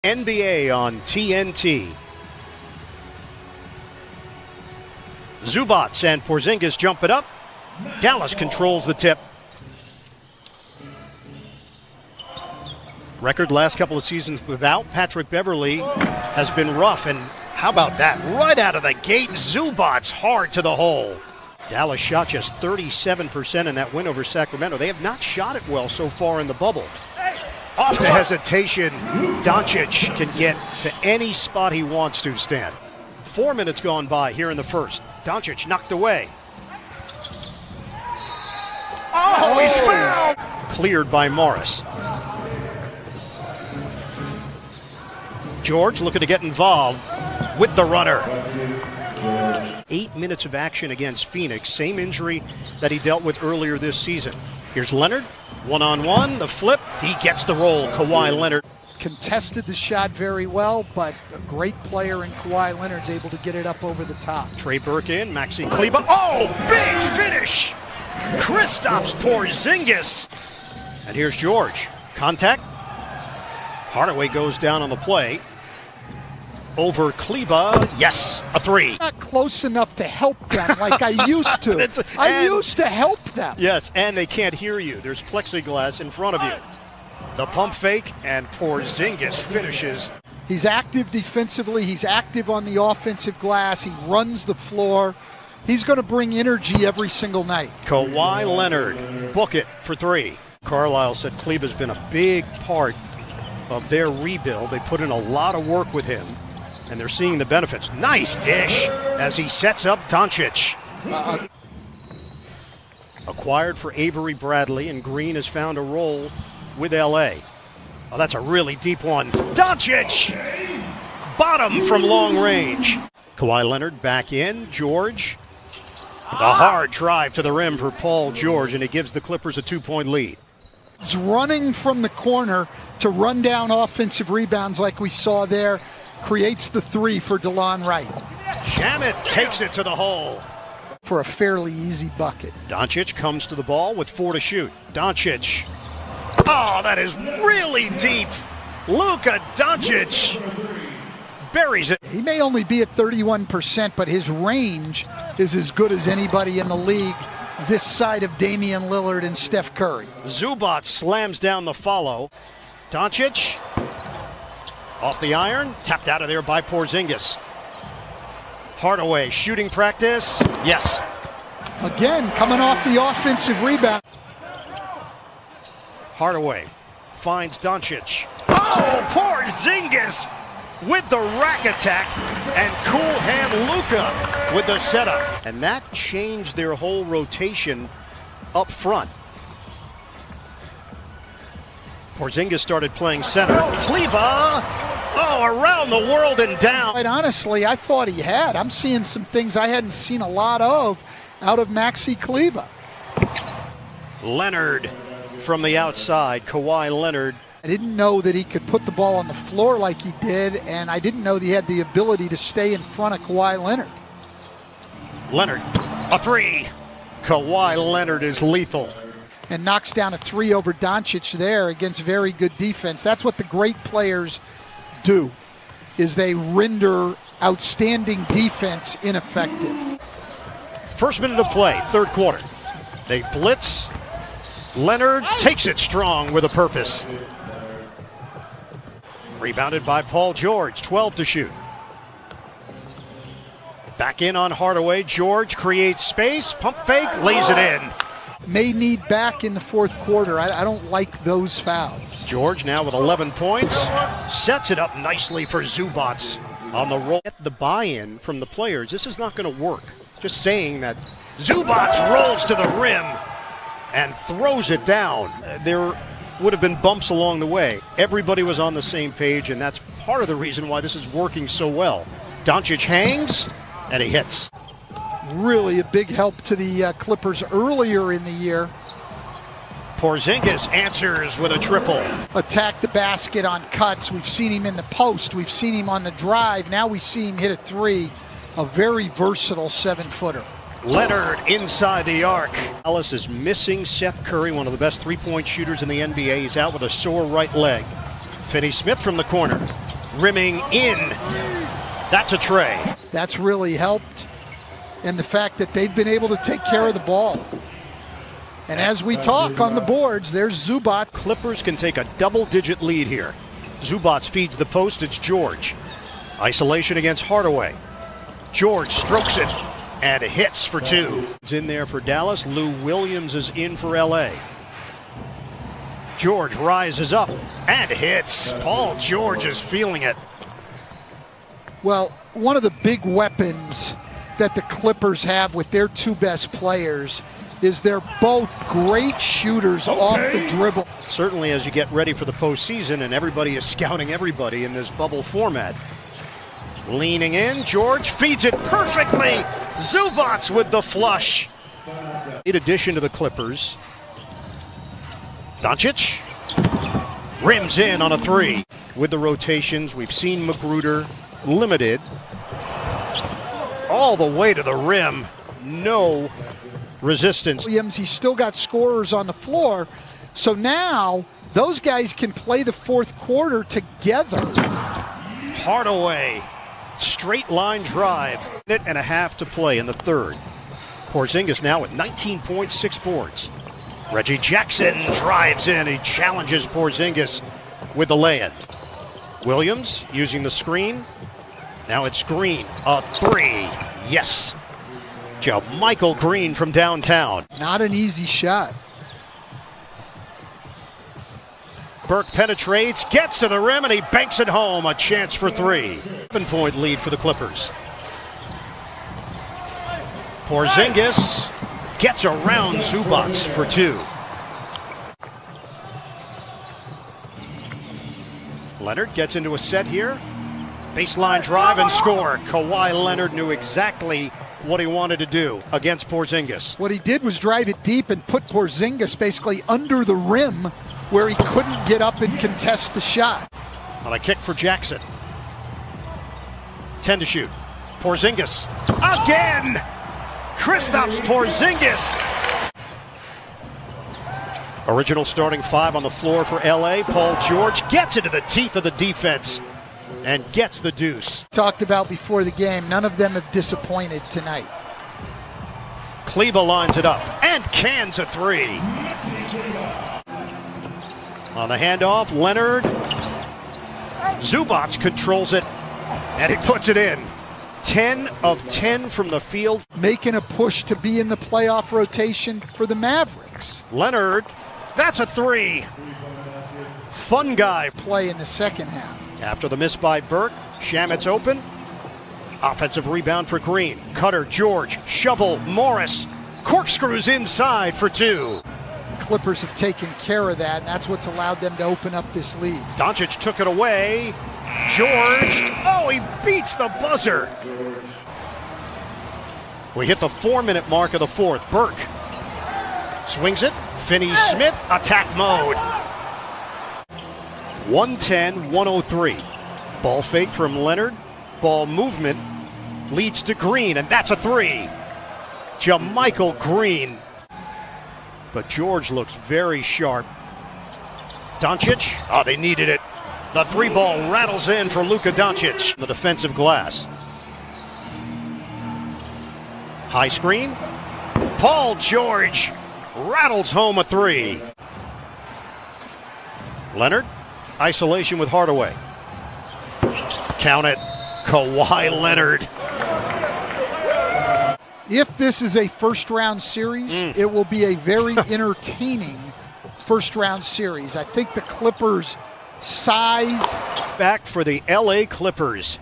NBA on TNT. Zubac and Porzingis jump it up. Dallas controls the tip. Record last couple of seasons without Patrick Beverley has been rough, and how about that? Right out of the gate, Zubac hard to the hole. Dallas shot just 37% in that win over Sacramento. They have not shot it well so far in the bubble. Off the hesitation, Doncic can get to any spot he wants to, Stan. 4 minutes gone by here in the first. Doncic knocked away. Oh, he's fouled! Cleared by Morris. George looking to get involved with the runner. 8 minutes of action against Phoenix. Same injury that he dealt with earlier this season. Here's Leonard. One-on-one, the flip. He gets the roll. Kawhi Leonard. Contested the shot very well, but a great player in Kawhi Leonard's able to get it up over the top. Trey Burke in, Maxi Kleber. Oh, big finish! Kristaps Porzingis. And here's George. Contact. Hardaway goes down on the play. Over Kleber. Yes, a three. Not close enough to help them like I used to. I used to help them. Yes, and they can't hear you. There's plexiglass in front of you. The pump fake, and Porzingis finishes. He's active defensively. He's active on the offensive glass. He runs the floor. He's going to bring energy every single night. Kawhi Leonard, book it for three. Carlisle said Kleber's been a big part of their rebuild. They put in a lot of work with him, and they're seeing the benefits. Nice dish as he sets up Doncic. Acquired for Avery Bradley, and Green has found a role with LA. Oh, that's a really deep one. Doncic! Bottom from long range. Kawhi Leonard back in. George. The hard drive to the rim for Paul George, and it gives the Clippers a 2-point lead. He's running from the corner to run down offensive rebounds like we saw there. Creates the three for DeLon Wright. Shamet takes it to the hole. For a fairly easy bucket. Doncic comes to the ball with 4 to shoot. Doncic. Oh, that is really deep. Luka Doncic buries it. He may only be at 31%, but his range is as good as anybody in the league this side of Damian Lillard and Steph Curry. Zubac slams down the follow. Doncic off the iron, tapped out of there by Porzingis. Hardaway shooting practice. Yes. Again, coming off the offensive rebound. Hardaway finds Doncic. Oh, Porzingis with the rack attack, and cool hand Luka with the setup. And that changed their whole rotation up front. Porzingis started playing center. Kleber, around the world and down. Quite honestly, I thought he had. I'm seeing some things I hadn't seen a lot of out of Maxi Kleber. Leonard from the outside. Kawhi Leonard. I didn't know that he could put the ball on the floor like he did, and I didn't know that he had the ability to stay in front of Kawhi Leonard. Leonard, a three. Kawhi Leonard is lethal. And knocks down a three over Doncic there against very good defense. That's what the great players do, is they render outstanding defense ineffective. First minute of play, third quarter. They blitz. Leonard takes it strong with a purpose. Rebounded by Paul George, 12 to shoot. Back in on Hardaway. George creates space, pump fake, lays it in. May need back in the fourth quarter. I don't like those fouls. George now with 11 points. Sets it up nicely for Zubac on the roll. Get the buy-in from the players. This is not going to work. Just saying that Zubac rolls to the rim and throws it down. There would have been bumps along the way. Everybody was on the same page, and that's part of the reason why this is working so well. Doncic hangs, and he hits. Really a big help to the Clippers earlier in the year. Porzingis answers with a triple. Attack the basket on cuts. We've seen him in the post. We've seen him on the drive. Now we see him hit a three. A very versatile 7-footer. Leonard inside the arc. Dallas is missing Seth Curry, one of the best three-point shooters in the NBA. He's out with a sore right leg. Finney Smith from the corner. rimming in. That's a tray. That's really helped. And the fact that they've been able to take care of the ball. And as we talk on the boards, there's Zubac. Clippers can take a double-digit lead here. Zubac feeds the post. It's George. Isolation against Hardaway. George strokes it and hits for two. It's in there for Dallas. Lou Williams is in for LA. George rises up and hits. Paul George is feeling it. Well, one of the big weapons that the Clippers have with their two best players is they're both great shooters off the dribble. Certainly as you get ready for the postseason and everybody is scouting everybody in this bubble format. Leaning in, George feeds it perfectly. Zubac with the flush. In addition to the Clippers, Doncic rims in on a three. With the rotations, we've seen Magruder limited. All the way to the rim. No resistance. Williams, he's still got scorers on the floor. So now those guys can play the fourth quarter together. Hardaway, straight line drive. Minute and a half to play in the third. Porzingis now with 19.6 boards. Reggie Jackson drives in. He challenges Porzingis with the lay-in. Williams using the screen. Now it's Green. A three. Yes. Michael Green from downtown. Not an easy shot. Burke penetrates, gets to the rim, and he banks it home. A chance for three. 7-point lead for the Clippers. Porzingis gets around Zubac for two. Leonard gets into a set here. Baseline drive and score. Kawhi Leonard knew exactly what he wanted to do against Porzingis. What he did was drive it deep and put Porzingis basically under the rim where he couldn't get up and contest the shot. On a kick for Jackson. 10 to shoot. Porzingis again! Kristaps Porzingis! Original starting five on the floor for LA. Paul George gets into the teeth of the defense and gets the deuce. Talked about before the game, none of them have disappointed tonight. Kleba lines it up and cans a three. On the handoff, Leonard. Zubac controls it and he puts it in. 10 of 10 from the field. Making a push to be in the playoff rotation for the Mavericks. Leonard, that's a three. Fun guy. Play in the second half. After the miss by Burke, Shamit's open. Offensive rebound for Green. Cutter, George, shovel, Morris. Corkscrews inside for two. Clippers have taken care of that, and that's what's allowed them to open up this lead. Doncic took it away. George, oh, he beats the buzzer. We hit the 4-minute mark of the fourth. Burke swings it. Finney-Smith, attack mode. 110-103. Ball fake from Leonard. Ball movement leads to Green, and that's a three. Michael Green. But George looks very sharp. Doncic, oh, they needed it. The three ball rattles in for Luka Doncic. The defensive glass. High screen. Paul George rattles home a three. Leonard, isolation with Hardaway. Count it. Kawhi Leonard. If this is a first-round series, it will be a very entertaining first-round series. I think the Clippers' size. Back for the LA Clippers.